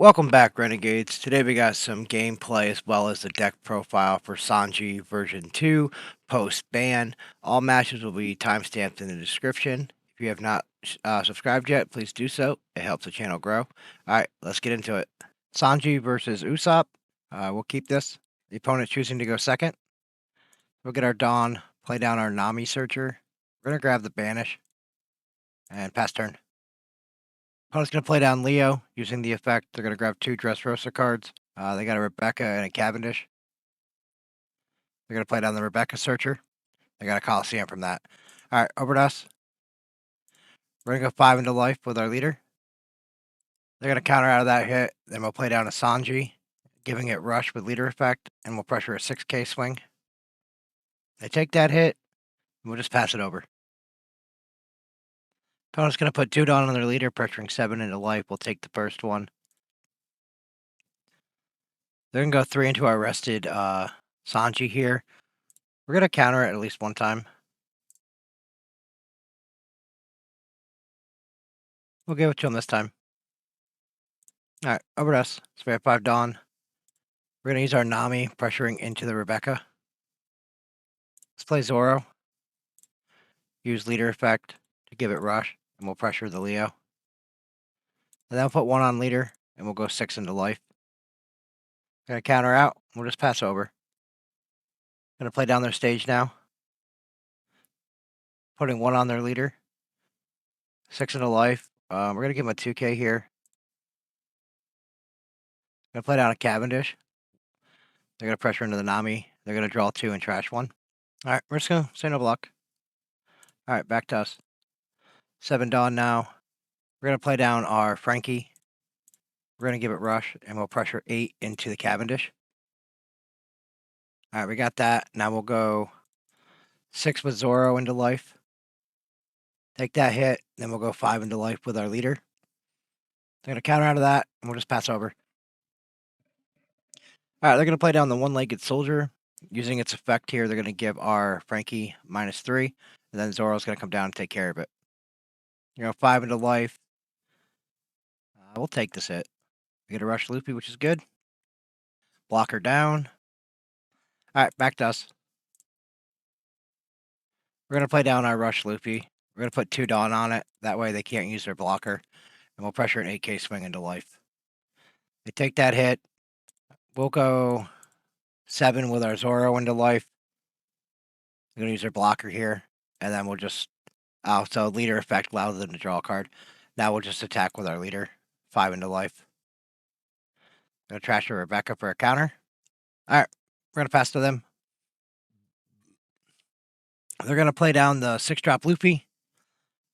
Welcome back, Renegades. Today we got some gameplay as well as the deck profile for Sanji version 2 post ban. All matches will be timestamped in the description. If you have not subscribed yet, please do so. It helps the channel grow. Alright, let's get into it. Sanji versus Usopp. We'll keep this. The opponent choosing to go second. We'll get our Dawn, play down our Nami Searcher. We're going to grab the Banish and pass turn. Opponent's going to play down Leo using the effect. They're going to grab 2 Dressrosa cards. They got a Rebecca and a Cavendish. They're going to play down the Rebecca Searcher. They got a Coliseum from that. All right, over to us. We're going to go 5 into life with our leader. They're going to counter out of that hit. Then we'll play down a Sanji, giving it Rush with leader effect, and we'll pressure a 6K swing. They take that hit, and we'll just pass it over. Opponent's going to put 2 down on their leader, pressuring 7 into life. We'll take the first one. They're going to go 3 into our rested Sanji here. We're going to counter it at least one time. We'll give it to him this time. All right, over to us. So we have 5 Dawn. We're going to use our Nami, pressuring into the Rebecca. Let's play Zoro. Use leader effect to give it Rush, and we'll pressure the Leo. And then we'll put 1 on leader, and we'll go 6 into life. Going to counter out. We'll just pass over. Going to play down their stage now. Putting 1 on their leader. 6 into life. We're going to give him a 2K here. Going to play down a Cavendish. They're going to pressure into the Nami. They're going to draw 2 and trash 1. All right, we're just going to say no block. All right, back to us. 7 Dawn now. We're going to play down our Frankie. We're going to give it Rush, and we'll pressure 8 into the Cavendish. All right, we got that. Now we'll go 6 with Zoro into life. Take that hit, then we'll go 5 into life with our leader. They're going to counter out of that, and we'll just pass over. All right, they're going to play down the one-legged soldier. Using its effect here, they're going to give our Frankie -3, and then Zoro's going to come down and take care of it. 5 into life. We'll take this hit. We get a Rush Luffy, which is good. Blocker down. All right, back to us. We're going to play down our Rush Luffy. We're going to put 2 Dawn on it. That way they can't use their blocker. And we'll pressure an 8K swing into life. They take that hit. We'll go 7 with our Zoro into life. We're going to use our blocker here. And then we'll just... so leader effect allows them to draw a card. Now we'll just attack with our leader. 5 into life. Going to trash a Rebecca for a counter. All right. We're going to pass to them. They're going to play down the 6-drop Luffy.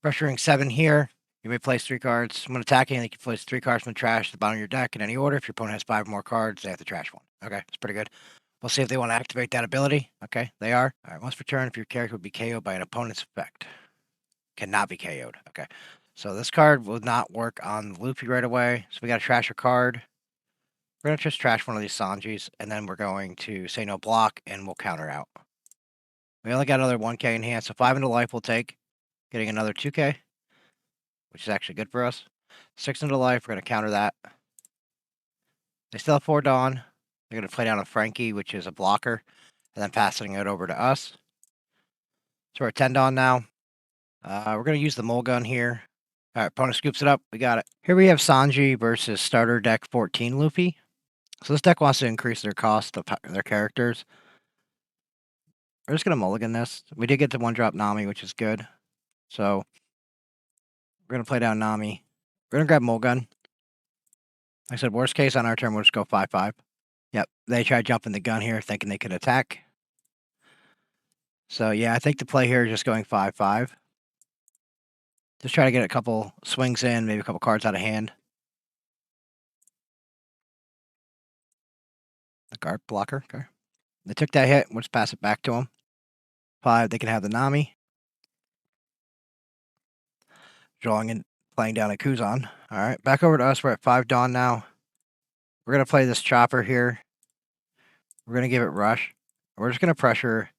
Pressuring 7 here. You may place 3 cards. When attacking, you can place 3 cards from the trash to the bottom of your deck in any order. If your opponent has 5 more cards, they have to trash 1. Okay, that's pretty good. We'll see if they want to activate that ability. Okay, they are. All right, once per turn, if your character would be KO'd by an opponent's effect. Cannot be KO'd. Okay, so this card will not work on Luffy right away. So we got to trash a card. We're going to just trash one of these Sanjis, and then we're going to say no block, and we'll counter out. We only got another 1K in hand, so 5 into life we'll take. Getting another 2K, which is actually good for us. 6 into life, we're going to counter that. They still have 4 Dawn. They're going to play down a Frankie, which is a blocker, and then passing it over to us. So we're at 10 Dawn now. We're going to use the Mulgun here. All right, opponent scoops it up. We got it. Here we have Sanji versus starter deck 14 Luffy. So this deck wants to increase their cost of their characters. We're just going to mulligan this. We did get to 1-drop Nami, which is good. So we're going to play down Nami. We're going to grab Mulgun. Like I said, worst case on our turn, we'll just go 5-5. Yep, they tried jumping the gun here, thinking they could attack. So yeah, I think the play here is just going 5-5. Just try to get a couple swings in, maybe a couple cards out of hand. The guard blocker, okay. They took that hit, we'll just pass it back to them. 5, they can have the Nami. Drawing and playing down a Kuzan. All right, back over to us. We're at 5 Dawn now. We're going to play this Chopper here. We're going to give it Rush. We're just going to pressure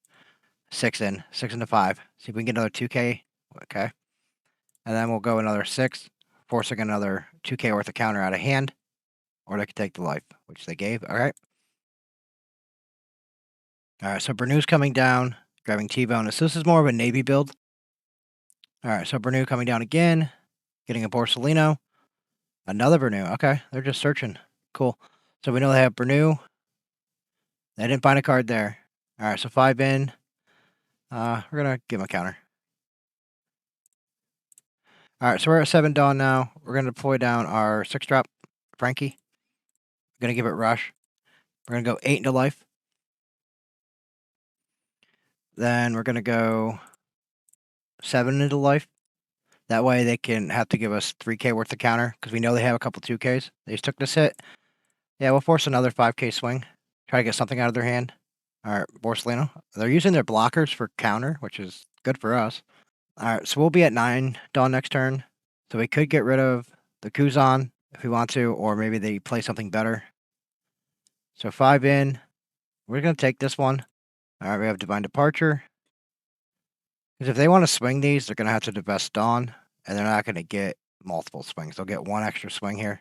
6 into 5. See if we can get another 2K. Okay. And then we'll go another 6, forcing another 2K worth of counter out of hand. or they could take the life, which they gave. All right. All right, so Bernew's coming down, grabbing T-Bonus. This is more of a Navy build. All right, so Bernew coming down again, getting a Borsalino. Another Bernew. Okay, they're just searching. Cool. So we know they have Bernew. They didn't find a card there. All right, so 5 in. We're going to give him a counter. All right, so we're at 7 Dawn now. We're going to deploy down our 6-drop, Frankie. We're going to give it Rush. We're going to go 8 into life. Then we're going to go 7 into life. That way they can have to give us 3K worth of counter, because we know they have a couple 2Ks. They just took this hit. Yeah, we'll force another 5K swing. Try to get something out of their hand. All right, Borsalino. They're using their blockers for counter, which is good for us. All right, so we'll be at 9 Dawn next turn. So we could get rid of the Kuzan if we want to, or maybe they play something better. So 5 in. We're going to take this one. All right, we have Divine Departure. Because if they want to swing these, they're going to have to divest Dawn, and they're not going to get multiple swings. They'll get one extra swing here.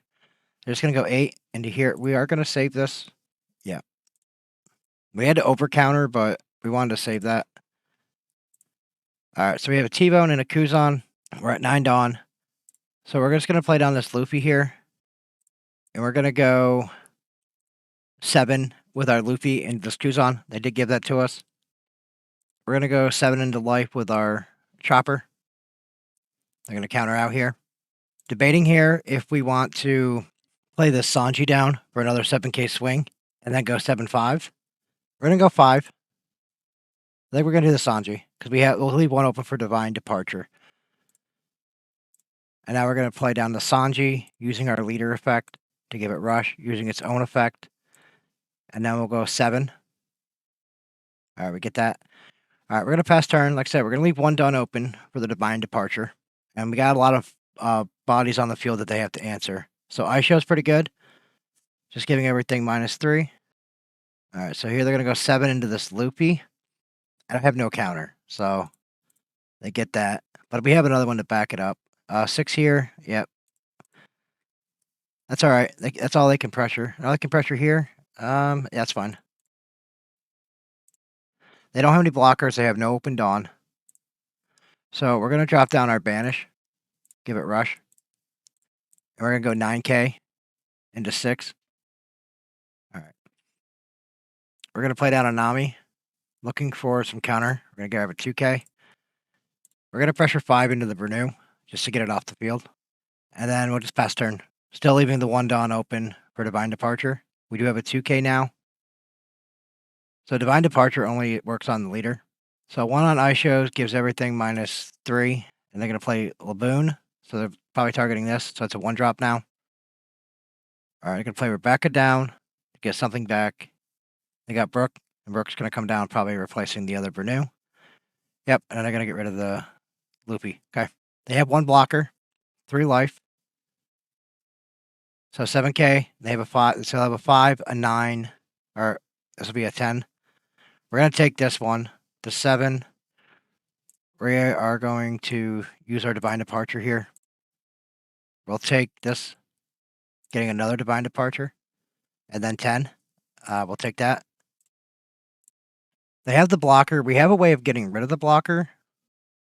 They're just going to go 8 into here. We are going to save this. Yeah. We had to over counter, but we wanted to save that. All right, so we have a T-Bone and a Kuzan. We're at 9 Dawn. So we're just going to play down this Luffy here. And we're going to go 7 with our Luffy and this Kuzan. They did give that to us. We're going to go 7 into life with our Chopper. They're going to counter out here. Debating here if we want to play this Sanji down for another 7K swing and then go 7-5. We're going to go 5. I think we're going to do the Sanji because we'll leave one open for Divine Departure. And now we're going to play down the Sanji using our leader effect to give it Rush, using its own effect. And then we'll go 7. All right, we get that. All right, we're going to pass turn. Like I said, we're going to leave one Dawn open for the Divine Departure. And we got a lot of bodies on the field that they have to answer. So Aisho's pretty good. Just giving everything -3. All right, so here they're going to go 7 into this Loopy. I have no counter, so they get that. But we have another one to back it up. 6 here. Yep. That's all right. That's all they can pressure. All they can pressure here. Yeah, that's fine. They don't have any blockers. They have no open Dawn. So we're going to drop down our Banish. Give it Rush. And we're going to go 9K into 6. All right. We're going to play down a Nami. Looking for some counter. We're going to grab a 2K. We're going to pressure 5 into the Bernew just to get it off the field. And then we'll just pass turn. Still leaving the 1 Dawn open for Divine Departure. We do have a 2K now. So Divine Departure only works on the leader. So 1 on Aisho gives everything -3. And they're going to play Laboon. So they're probably targeting this. So it's a 1-drop now. All right, they're going to play Rebecca down to get something back. They got Brooke. And Brooke's going to come down, probably replacing the other Bernew. Yep, and then they're going to get rid of the Loopy. Okay. They have 1 blocker, 3 life. So 7K. They have a 5. So they'll have a 5, a 9, or this will be a 10. We're going to take this one, the 7. We are going to use our Divine Departure here. We'll take this, getting another Divine Departure, and then 10. We'll take that. They have the blocker. We have a way of getting rid of the blocker.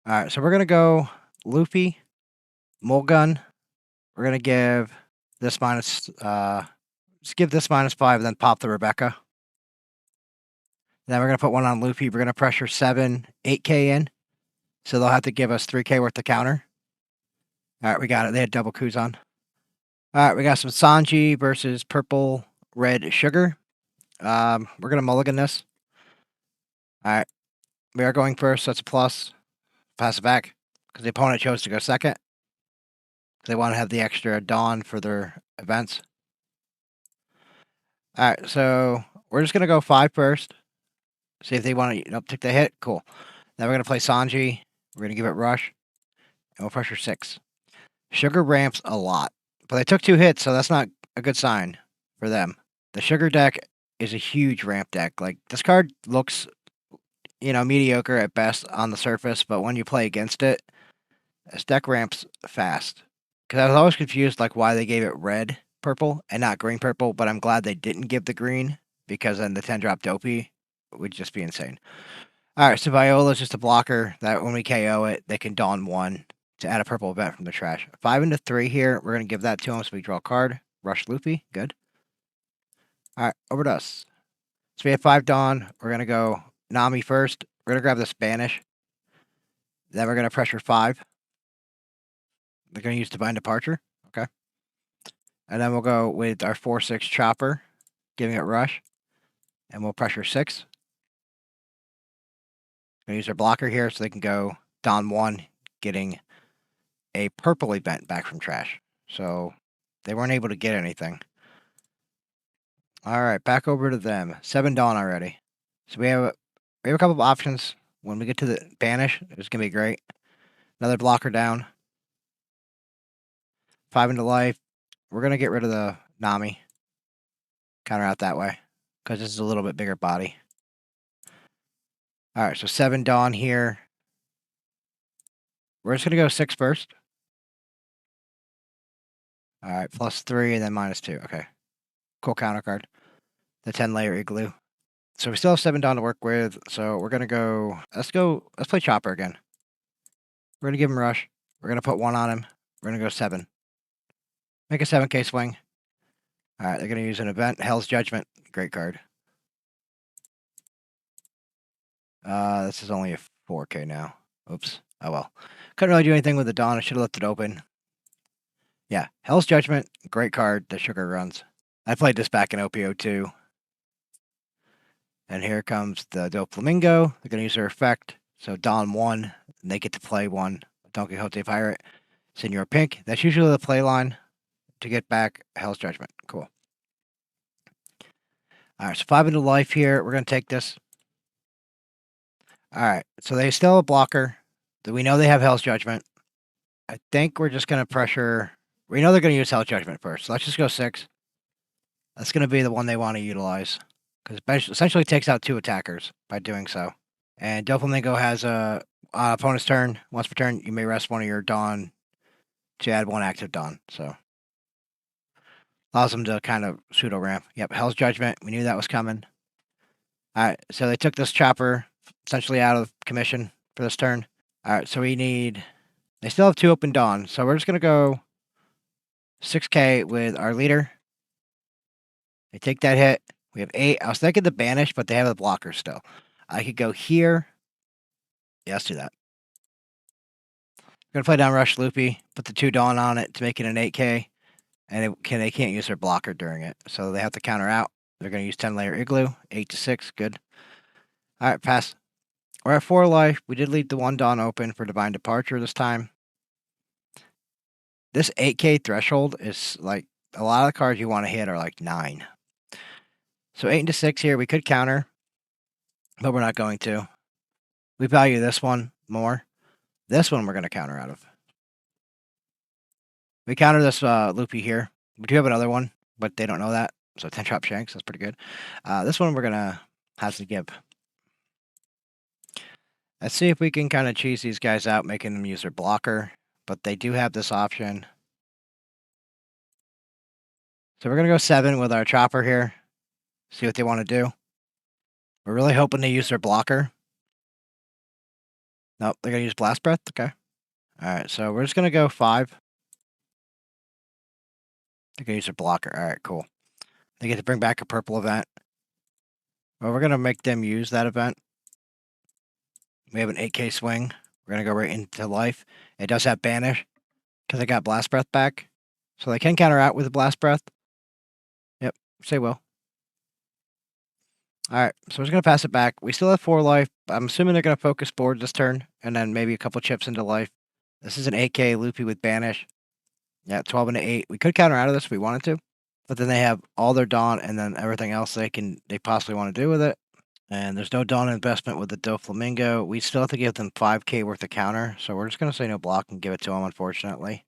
All right, so we're going to go Luffy, Mulgun. We're going to give this just give this -5 and then pop the Rebecca. Then we're going to put 1 on Luffy. We're going to pressure 7, 8K in. So they'll have to give us 3K worth of counter. All right, we got it. They had double Kuzan. All right, we got some Sanji versus Purple Red Sugar. We're going to mulligan this. All right, we are going first, so that's a plus. Pass it back, because the opponent chose to go second. They want to have the extra Dawn for their events. All right, so we're just going to go 5 first. See if they want to take the hit. Cool. Then we're going to play Sanji. We're going to give it Rush. And we'll pressure 6. Sugar ramps a lot. But they took 2 hits, so that's not a good sign for them. The Sugar deck is a huge ramp deck. Like, this card looks, mediocre at best on the surface, but when you play against it, this deck ramps fast. Because I was always confused, like, why they gave it red purple and not green purple, but I'm glad they didn't give the green because then the 10-drop Dopey would just be insane. Alright, so Viola's just a blocker that when we KO it, they can Dawn 1 to add a purple event from the trash. 5 into 3 here, we're going to give that to him so we draw a card. Rush Luffy, good. Alright, over to us. So we have 5 Dawn, we're going to go Nami first. We're going to grab the Spanish. Then we're going to pressure 5. We're going to use Divine Departure, okay. And then we'll go with our 4-6 Chopper, giving it Rush. And we'll pressure 6. Gonna use our blocker here so they can go Dawn 1, getting a purple event back from trash. So they weren't able to get anything. Alright, back over to them. 7 Dawn already. So we have a couple of options. When we get to the Banish, it's gonna be great. Another blocker down. 5 into life. We're gonna get rid of the Nami. Counter out that way. Because this is a little bit bigger body. Alright, so 7 Dawn here. We're just going to go 6 first. Alright, +3 and then -2. Okay. Cool counter card. The 10-layer Igloo. So we still have 7 Dawn to work with. So we're going to go... Let's play Chopper again. We're going to give him Rush. We're going to put 1 on him. We're going to go 7. Make a 7k swing. Alright, they're going to use an event. Hell's Judgment. Great card. This is only a 4k now. Oops. Oh well. Couldn't really do anything with the Dawn. I should have left it open. Yeah, Hell's Judgment. Great card. The sugar runs. I played this back in OPO2. And here comes the Doflamingo. They're going to use their effect. So Dawn 1. And they get to play 1. Don Quixote Pirate. Senor Pink. That's usually the play line to get back Hell's Judgment. Cool. Alright, so 5 into life here. We're going to take this. Alright, so they still have a blocker. We know they have Hell's Judgment. I think we're just going to pressure... We know they're going to use Hell's Judgment first. So let's just go 6. That's going to be the one they want to utilize. Because it essentially takes out 2 attackers by doing so. And Doflamingo has a... on opponent's turn, once per turn, you may rest one of your Dawn to add 1 active Dawn. So... allows them to kind of pseudo-ramp. Yep, Hell's Judgment. We knew that was coming. Alright, so they took this Chopper essentially out of commission for this turn. Alright, so we need... They still have 2 open Dawn, so we're just going to go 6k with our leader. They take that hit. We have 8. I was thinking the Banish, but they have the blocker still. I could go here. Yeah, let's do that. We're going to play down Rush Loopy, put the 2 Dawn on it to make it an 8k. And they can't use their blocker during it, so they have to counter out. They're going to use 10-layer Igloo, 8 to 6, good. Alright, pass. We're at 4 life. We did leave the 1 Dawn open for Divine Departure this time. This 8k threshold is like, a lot of the cards you want to hit are like 9. So 8 into 6 here, we could counter, but we're not going to. We value this one more. This one we're going to counter out of. We counter this Loopy here. We do have another one, but they don't know that. So 10-drop Shanks, that's pretty good. This one we're going to have to give. Let's see if we can kind of cheese these guys out, making them use their blocker. But they do have this option. So we're going to go 7 with our Chopper here. See what they want to do. We're really hoping they use their blocker. Nope, they're going to use Blast Breath. Okay. Alright, so we're just going to go 5. They're going to use their blocker. Alright, cool. They get to bring back a purple event. Well, we're going to make them use that event. We have an 8k swing. We're going to go right into life. It does have Banish because they got Blast Breath back. So they can counter out with a Blast Breath. Yep, say will. Alright, so we're just going to pass it back. We still have 4 life. I'm assuming they're going to focus board this turn and then maybe a couple chips into life. This is an 8k Loopy with Banish. Yeah, 12 into 8. We could counter out of this if we wanted to. But then they have all their Dawn and then everything else they possibly want to do with it. And there's no Dawn investment with the Doflamingo. We still have to give them 5k worth of counter. So we're just going to say no block and give it to them, unfortunately.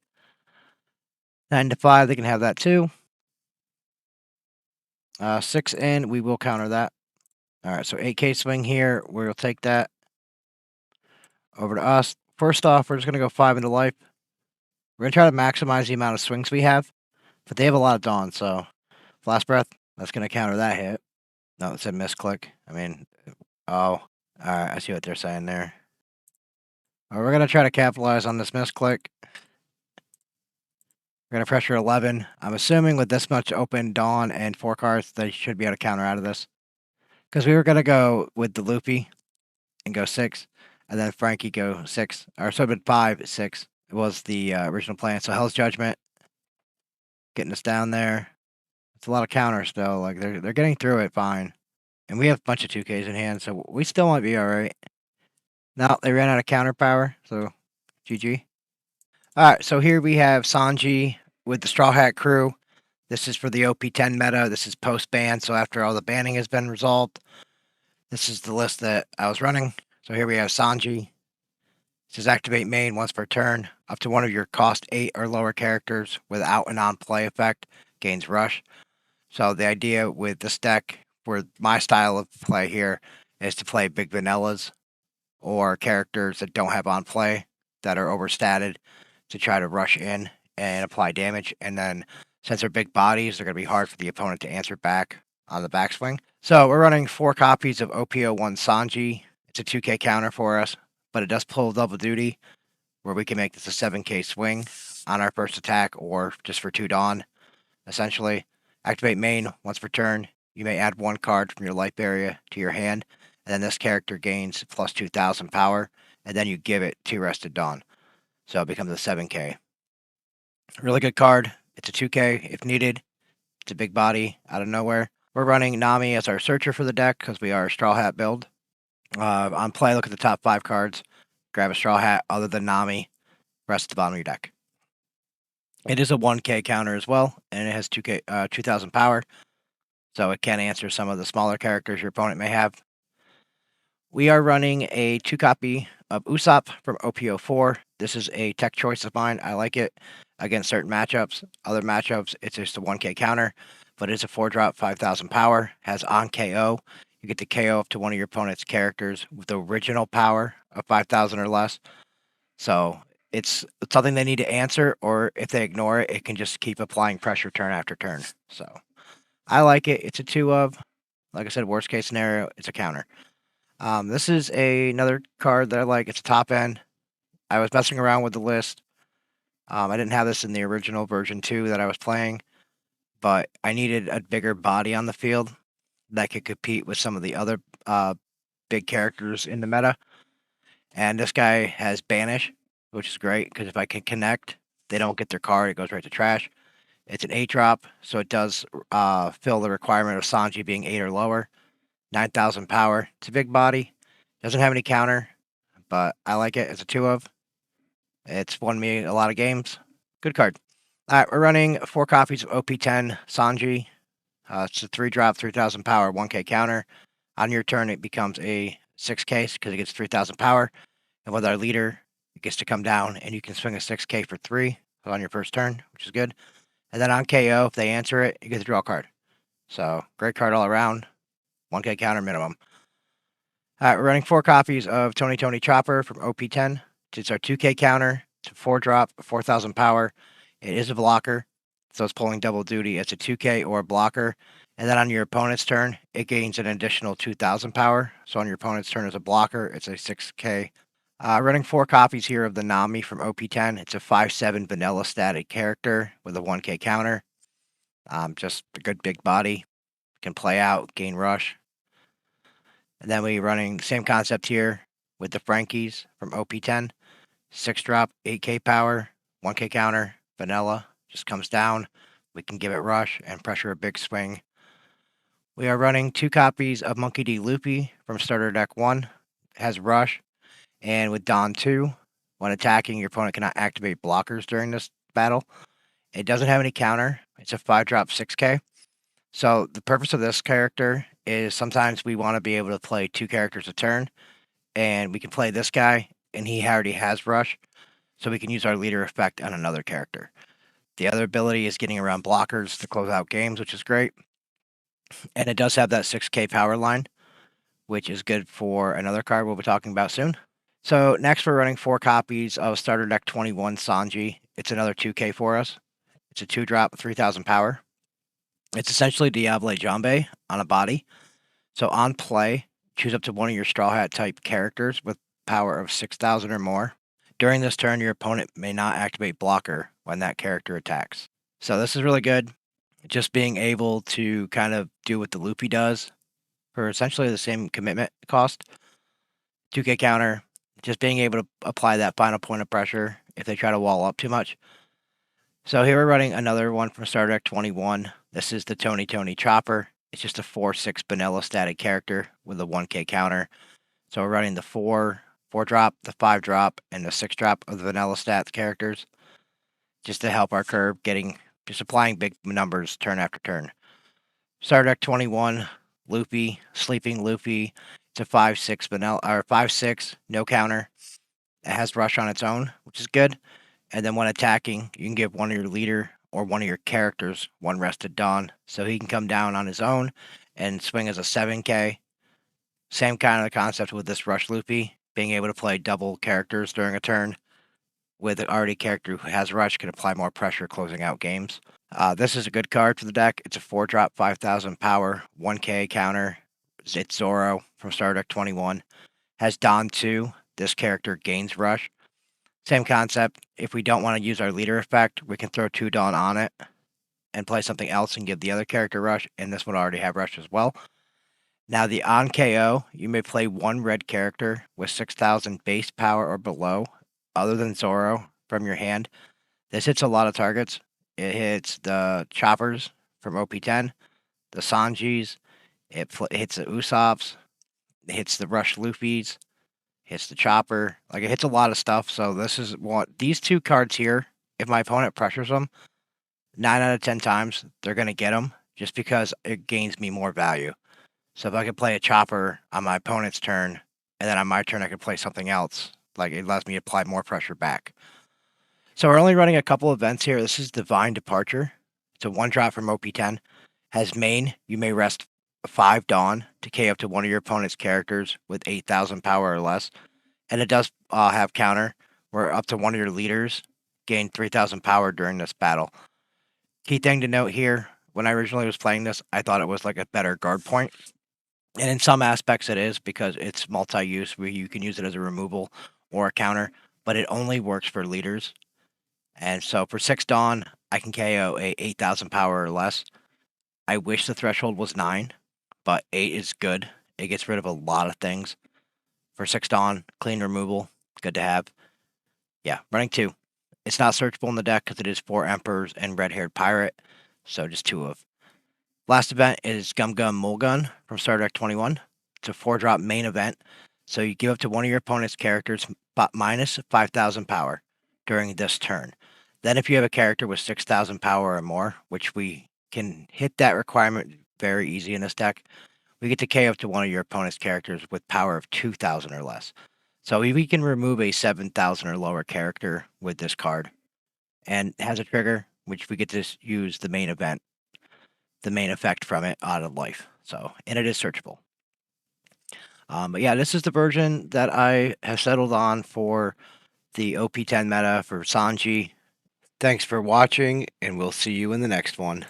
9 to 5, they can have that too. 6 in, we will counter that. Alright, so 8k swing here. We'll take that. Over to us. First off, we're just going to go 5 into life. We're going to try to maximize the amount of swings we have. But they have a lot of Dawn, so Blast Breath, that's going to counter that hit. No, it's a misclick. I mean, oh, alright, I see what they're saying there. Well, we're going to try to capitalize on this misclick. We're going to pressure 11. I'm assuming with this much open Dawn and 4 cards, they should be able to counter out of this. Because we were going to go with the Luffy and go 6, and then Frankie go 6. Or so it would 5, 6. It was the original plan. So Hell's Judgment, getting us down there. It's a lot of counters still. Like, they're getting through it fine. And we have a bunch of 2Ks in hand, so we still might be alright. No, they ran out of counter power, so GG. Alright, so here we have Sanji with the Straw Hat crew. This is for the OP10 meta. This is post-ban, so after all the banning has been resolved, this is the list that I was running. So here we have Sanji. It says activate main once per turn. Up to one of your cost 8 or lower characters without an on-play effect gains rush. So the idea with this deck, for my style of play here, is to play big vanillas or characters that don't have on play that are overstated to try to rush in and apply damage. And then since they're big bodies, they're going to be hard for the opponent to answer back on the backswing. So we're running 4 copies of OP01 Sanji. It's a 2K counter for us, but it does pull double duty where we can make this a 7K swing on our first attack or just for 2 Dawn, essentially. Activate main once per turn. You may add 1 card from your life area to your hand, and then this character gains plus 2,000 power, and then you give it 2 Rested Dawn. So it becomes a 7K. Really good card. It's a 2K if needed. It's a big body out of nowhere. We're running Nami as our searcher for the deck because we are a Straw Hat build. On play, look at the top 5 cards. Grab a Straw Hat other than Nami. Rest at the bottom of your deck. It is a 1K counter as well, and it has 2,000 power. So it can answer some of the smaller characters your opponent may have. We are running a 2-copy of Usopp from OP04. This is a tech choice of mine. I like it against certain matchups. Other matchups, it's just a 1K counter, but it's a 4-drop, 5,000 power, has on KO. You get to KO up to one of your opponent's characters with the original power of 5,000 or less. So it's something they need to answer, or if they ignore it, it can just keep applying pressure turn after turn. So I like it. It's a 2 of. Like I said, worst case scenario, it's a counter. This is another card that I like. It's a top end. I was messing around with the list. I didn't have this in the original version 2 that I was playing, but I needed a bigger body on the field that could compete with some of the other big characters in the meta. And this guy has Banish, which is great because if I can connect, they don't get their card. It goes right to trash. It's an 8-drop, so it does fill the requirement of Sanji being 8 or lower. 9,000 power. It's a big body. Doesn't have any counter, but I like it. It's a 2 of. It's won me a lot of games. Good card. All right, we're running 4 copies of OP10 Sanji. It's a 3-drop, 3,000 power, 1K counter. On your turn, it becomes a 6K because it gets 3,000 power. And with our leader, it gets to come down, and you can swing a 6K for 3 on your first turn, which is good. And then on KO, if they answer it, you get to draw a card. So, great card all around. 1K counter minimum. All right, we're running 4 copies of Untitled Chapter from OP10. It's our 2K counter. It's a 4-drop, 4,000 power. It is a blocker, so it's pulling double duty. It's a 2K or a blocker. And then on your opponent's turn, it gains an additional 2,000 power. So on your opponent's turn as a blocker, it's a 6K. Running 4 copies here of the Nami from OP10. It's a 5/7 vanilla static character with a 1K counter. Just a good big body. Can play out, gain rush. And then we're running the same concept here with the Frankies from OP10. 6-drop, 8K power, 1K counter, vanilla. Just comes down. We can give it rush and pressure a big swing. We are running 2 copies of Monkey D. Luffy from starter deck 1. It has rush. And with Dawn 2, when attacking, your opponent cannot activate blockers during this battle. It doesn't have any counter. It's a 5-drop, 6K. So the purpose of this character is sometimes we want to be able to play 2 characters a turn, and we can play this guy, and he already has rush, so we can use our leader effect on another character. The other ability is getting around blockers to close out games, which is great. And it does have that 6K power line, which is good for another card we'll be talking about soon. So next we're running 4 copies of starter deck 21 Sanji. It's another 2K for us. It's a 2-drop, 3000 power. It's essentially Diable Jambe on a body. So on play, choose up to one of your Straw Hat type characters with power of 6000 or more. During this turn, your opponent may not activate blocker when that character attacks. So this is really good. Just being able to kind of do what the Luffy does for essentially the same commitment cost. 2k counter, just being able to apply that final point of pressure if they try to wall up too much. So here we're running another one from Starter Deck 21. This is the Tony Chopper. It's just a 4/6 vanilla static character with a 1k counter. So we're running the 4-drop, the 5-drop, and the 6-drop of the vanilla stat characters just to help our curve just applying big numbers turn after turn. Starter Deck 21, Luffy, Sleeping Luffy. It's a 5/6 vanilla or 5/6, no counter. It has rush on its own, which is good. And then when attacking, you can give one of your leader or one of your characters one rested dawn, so he can come down on his own and swing as a 7k. Same kind of concept with this Rush Luffy, being able to play double characters during a turn with an already character who has Rush can apply more pressure closing out games. This is a good card for the deck. It's a 4-drop, 5000 power, 1k counter. It's Zoro from Starter Deck 21. Has Dawn 2. This character gains Rush. Same concept. If we don't want to use our leader effect, we can throw 2 Dawn on it and play something else and give the other character Rush, and this one already have Rush as well. Now, the on KO, you may play one red character with 6000 base power or below, other than Zoro, from your hand. This hits a lot of targets. It hits the Choppers from OP10, the Sanjis, it hits the Usopps, it hits the Rush Luffys, hits the Chopper. Like, it hits a lot of stuff. So this is what these 2 cards here, if my opponent pressures them, 9 out of 10 times, they're going to get them just because it gains me more value. So if I could play a Chopper on my opponent's turn, and then on my turn I could play something else, like, it allows me to apply more pressure back. So we're only running a couple events here. This is Divine Departure. It's a 1-drop from OP10. Has main, you may rest 5 Dawn to K up to one of your opponent's characters with 8000 power or less. And it does have counter, where up to one of your leaders gain 3000 power during this battle. Key thing to note here, when I originally was playing this, I thought it was like a better guard point. And in some aspects it is, because it's multi-use, where you can use it as a removal or a counter, but it only works for leaders. And so for 6 Dawn, I can KO a 8000 power or less. I wish the threshold was 9, but 8 is good. It gets rid of a lot of things. For 6 Dawn, clean removal, good to have. Yeah, running 2. It's not searchable in the deck because it is 4 Emperors and Red-Haired Pirate, so just 2 of. Last event is Gum Gum Mulgun from Starter Deck 21. It's a 4-drop main event, so you give up to one of your opponent's characters minus 5000 power during this turn. Then if you have a character with 6000 power or more, which we can hit that requirement very easy in this deck, we get to KO up to one of your opponent's characters with power of 2000 or less. So we can remove a 7000 or lower character with this card. And it has a trigger, which we get to use the main event, the main effect from it out of life. So, and it is searchable. But yeah, this is the version that I have settled on for the OP10 meta for Sanji. Thanks for watching, and we'll see you in the next one.